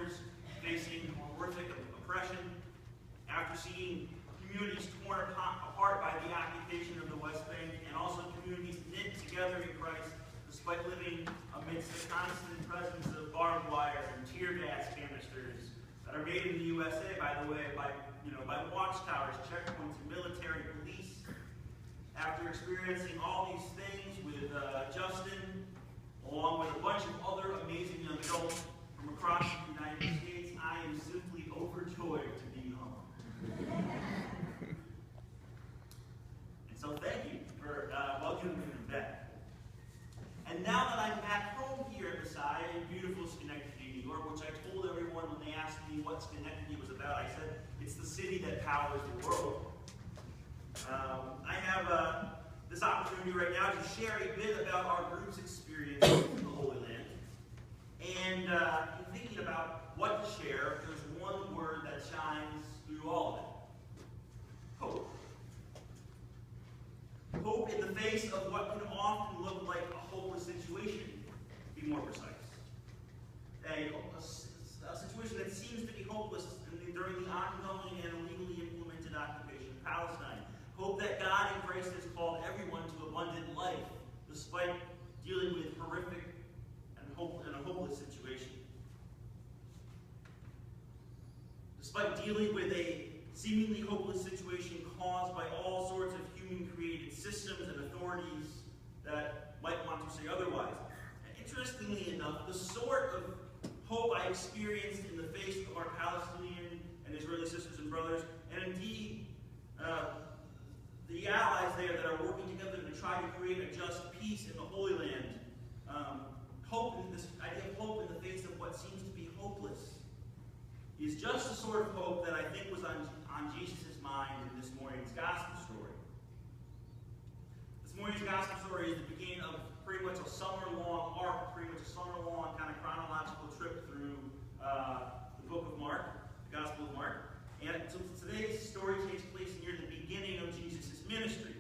foreigners facing horrific oppression, after seeing communities torn apart by the occupation of the West Bank, and also communities knit together in Christ, despite living amidst the constant presence of barbed wire and tear gas canisters that are made in the USA, by the way, by watchtowers, checkpoints, and military police. After experiencing all these things with Dustin, along with a bunch of other amazing young adults from across the United States, I am simply overjoyed to be home. And so thank you for welcoming me back. And now that I'm back home here at the side in beautiful Schenectady, New York, which I told everyone when they asked me what Schenectady was about, I said, it's the city that powers the world. I have this opportunity right now to share a bit about our group's experience in the Holy Land. And in thinking about what to share, there's one word that shines through all of it. Hope. Hope in the face of what can often look like a hopeless situation, to be more precise. A situation that seems to be hopeless during the ongoing and illegally implemented occupation of Palestine. Hope that God in Christ has called everyone to abundant life, despite dealing with horrific and a hopeless situation. Despite dealing with a seemingly hopeless situation caused by all sorts of human-created systems and authorities that might want to say otherwise. And interestingly enough, the sort of hope I experienced in the face of our Palestinian and Israeli sisters and brothers, and indeed the allies there that are working together to try to create a just peace in the Holy Land. This idea of hope in the face of what seems to be hopeless is just the sort of hope that I think was on Jesus' mind in this morning's gospel story. This morning's gospel story is the beginning of pretty much a summer-long arc, pretty much a summer-long kind of chronological trip through the book of Mark, the Gospel of Mark. And so today's story takes place near the beginning of Jesus' ministry.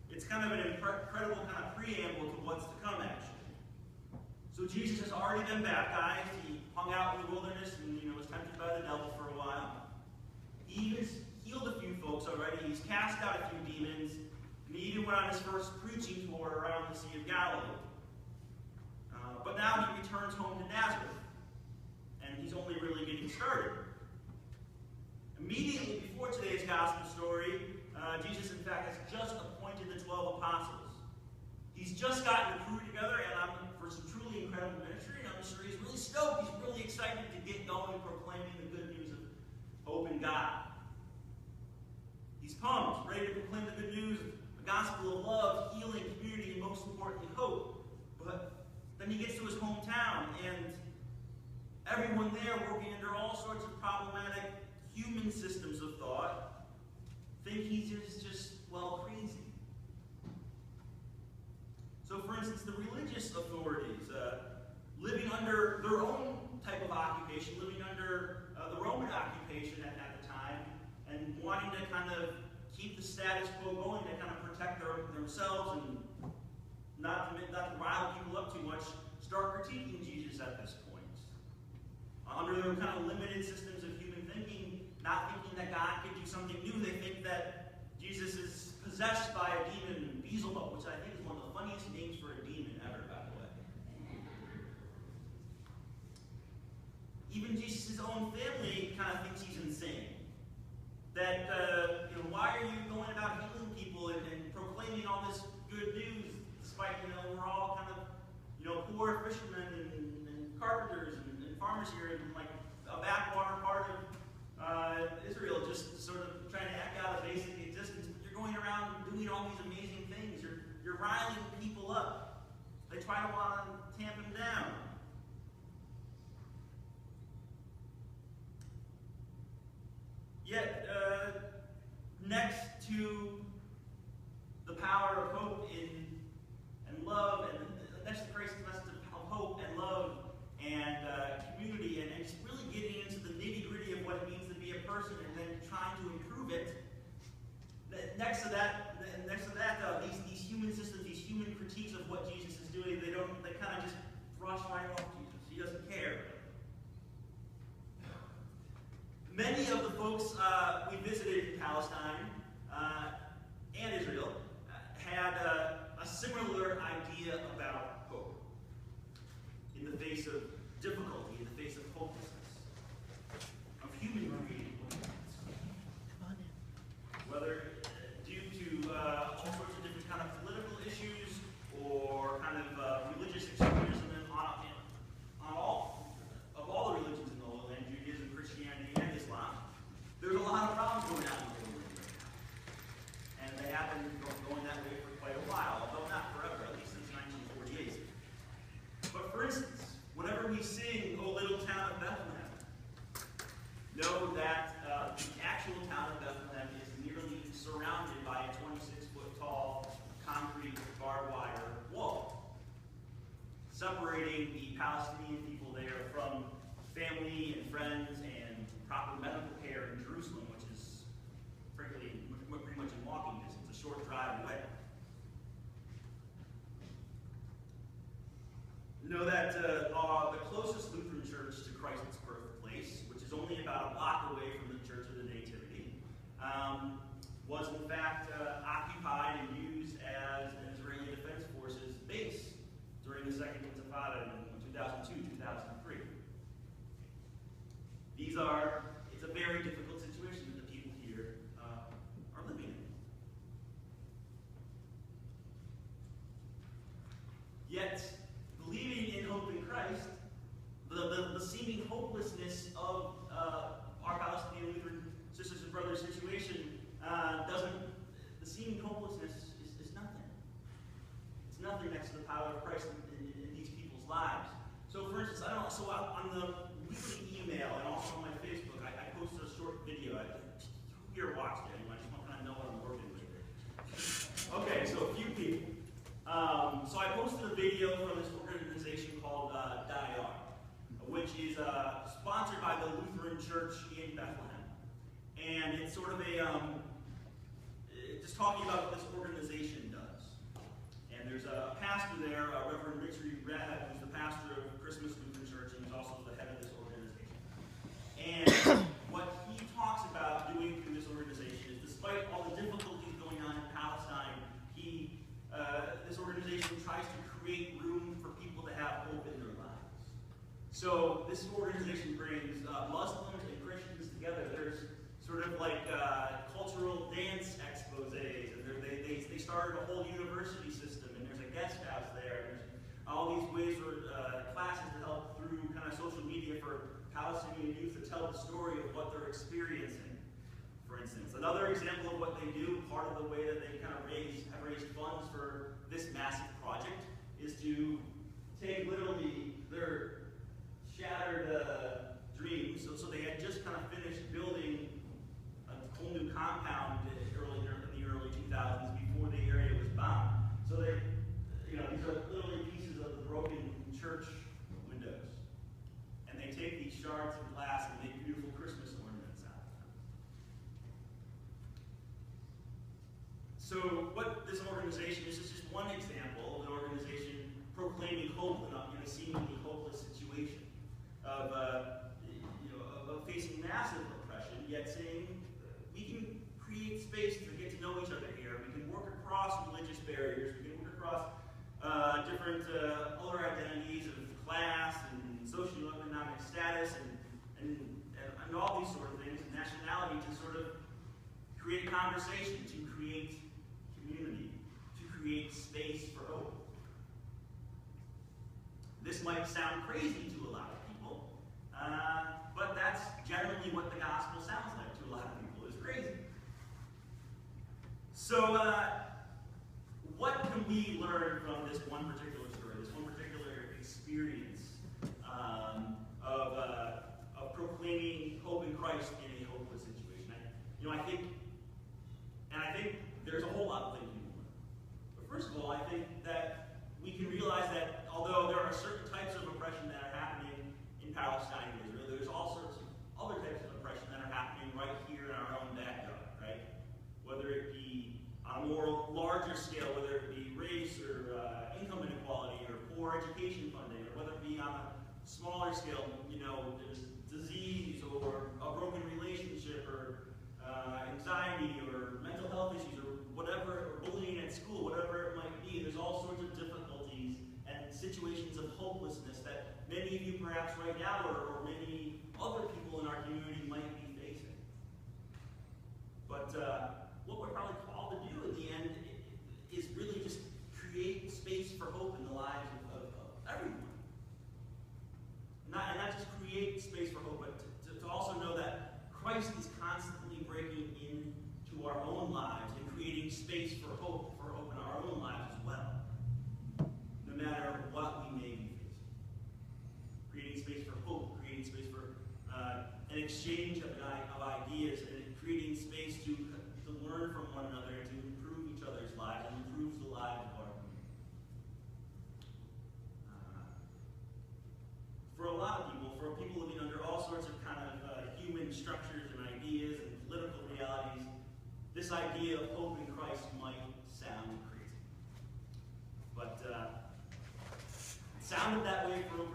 It's kind of an incredible kind of preamble to what's to come, actually. So Jesus has already been baptized. He hung out in the wilderness and was tempted by the devil for a while. He even healed a few folks already. He's cast out a few demons. And he even went on his first preaching tour around the Sea of Galilee. But now he returns home to Nazareth. And he's only really getting started. Immediately before today's gospel story, Jesus, in fact, has just appointed the 12 apostles. He's just gotten the crew together, and for some truly incredible ministry, and I'm sure he's really stoked. He's really excited to get going proclaiming the good news of hope in God. He's pumped, ready to proclaim the good news of the gospel of love, healing, community, and most importantly, hope. But then he gets to his hometown, and everyone there working under all sorts of problematic human systems of thought think he's just crazy. So, for instance, the religious authorities, living under their own type of occupation, living under the Roman occupation at the time, and wanting to kind of keep the status quo going, to kind of protect themselves and not to rile people up too much, start critiquing Jesus at this point. Under their kind of limited systems of human thinking, not thinking that God could do something new, they think that Jesus is possessed by a demon, Beelzebub, which I think is one of the funniest names for a demon ever, by the way. Even Jesus' own family kind of thinks he's insane. That, why are you going about healing people and proclaiming all this good news, despite, we're all kind of, poor fishermen and carpenters and farmers here in, like, a backwater part of Israel, just sort of trying to act out a basic existence. But you're going around doing all these amazing things. You're riling people up. They try to want to tamp him down. Yet, next to the power of hope and love, and next to Christ's message of hope and love and community, and just really getting into the nitty-gritty of what it means to be a person, and then trying to improve it. Next to that, these human systems, these human critiques of what Jesus is doing, they kind of just brush right off Jesus. He doesn't care. Many of the folks we visited in Palestine and Israel had a similar idea about hope in the face of difficulty, in the face of hopelessness, of human created hopelessness. Whether due to all sorts of different kind of political issues or kind of religious extremism on all the religions in the Holy Land, Judaism, Christianity, and Islam, there's a lot of problems going on in the Holy Land right now. And they have been going that way for quite a while, although not forever, at least since 1948. But for instance, whenever we sing, O Little Town of Bethlehem, know that the actual town of Bethlehem is nearly surrounded by a 26-foot tall concrete barbed wire wall, separating the Palestinian people there from family and friends and proper medical care in Jerusalem, which is frankly pretty much in walking distance, a short drive away. Know that the closest Lutheran church to Christ's birthplace, which is only about a block away from the Church of the Nativity, was in fact occupied and used as an Israeli Defense Forces base during the Second Intifada in 2002-2003. It's a very difficult situation that the people here are living in. Yet, believing in hope in Christ, the seeming hopelessness of our Palestinian Lutheran sisters and brothers situation the seeming hopelessness is nothing. It's nothing next to the power of Christ in these people's lives. So for instance, on the weekly email and also on my Facebook, I posted a short video. Who here watched it anyway? I just want to kind of know what I'm working with. Okay, so a few people. So I posted a video from this organization called DIR, which is sponsored by the Lutheran Church in Bethlehem. And it's sort of just talking about what this organization does. And there's a pastor there, Reverend Richard Rehab, who's the pastor of Christmas Lutheran Church, and he's also the head of this organization. And what he talks about doing through this organization is, despite all the difficulties going on in Palestine, this organization tries to create room for people to have hope in their lives. So this organization brings Muslims and Christians together. There's sort of like cultural dance exposés, and they started a whole university system, and there's a guest house there. There's all these ways for classes to help through kind of social media for Palestinian youth to tell the story of what they're experiencing, for instance. Another example of what they do, part of the way that they kind of have raised funds for this massive project, is to take literally their shattered dreams. So they had just kind of finished building a whole new compound in the early 2000s before the area was bombed. So these are literally pieces of the broken church windows. And they take these shards of glass and make beautiful Christmas ornaments out of them. So what this organization is just one example of an organization proclaiming hope in a seemingly hopeless situation of facing massive oppression, yet saying we can create space to get to know each other here. We can work across religious barriers. We can work across different other identities of class and socioeconomic status and all these sort of things, and nationality, to sort of create conversation, to create community, to create space for hope. This might sound crazy to a lot of people, but that's generally what the gospel sounds like to a lot of people, is crazy. So, what can we learn from this one particular story, this one particular experience of proclaiming hope in Christ in a hopeless situation? I think there's a whole lot of things we can learn. But first of all, I think that we can realize that although there are certain types of oppression that are happening in Palestine and Israel, there's all sorts of other types of oppression that are happening right here in our own backyard, right? Whether it be on a more larger scale, whether it be race or income inequality or poor education funding, or whether it be on a smaller scale, disease or a broken relationship hopelessness that many of you perhaps right now or many other people in our community might be facing. But what we're probably called to do in the end is really just create space for hope in the lives of everyone. And not just create space for hope, but to also know that Christ is constantly breaking into our own lives and creating space for hope in our own lives as well, no matter what we may be facing. Creating space for hope, creating space for an exchange of ideas, and creating space to learn from one another and to improve each other's lives and improve the lives of our community. For a lot of people, for people living under all sorts of kind of human structures and ideas and political realities, this idea of hope in Christ might sound crazy. But it sounded that way for over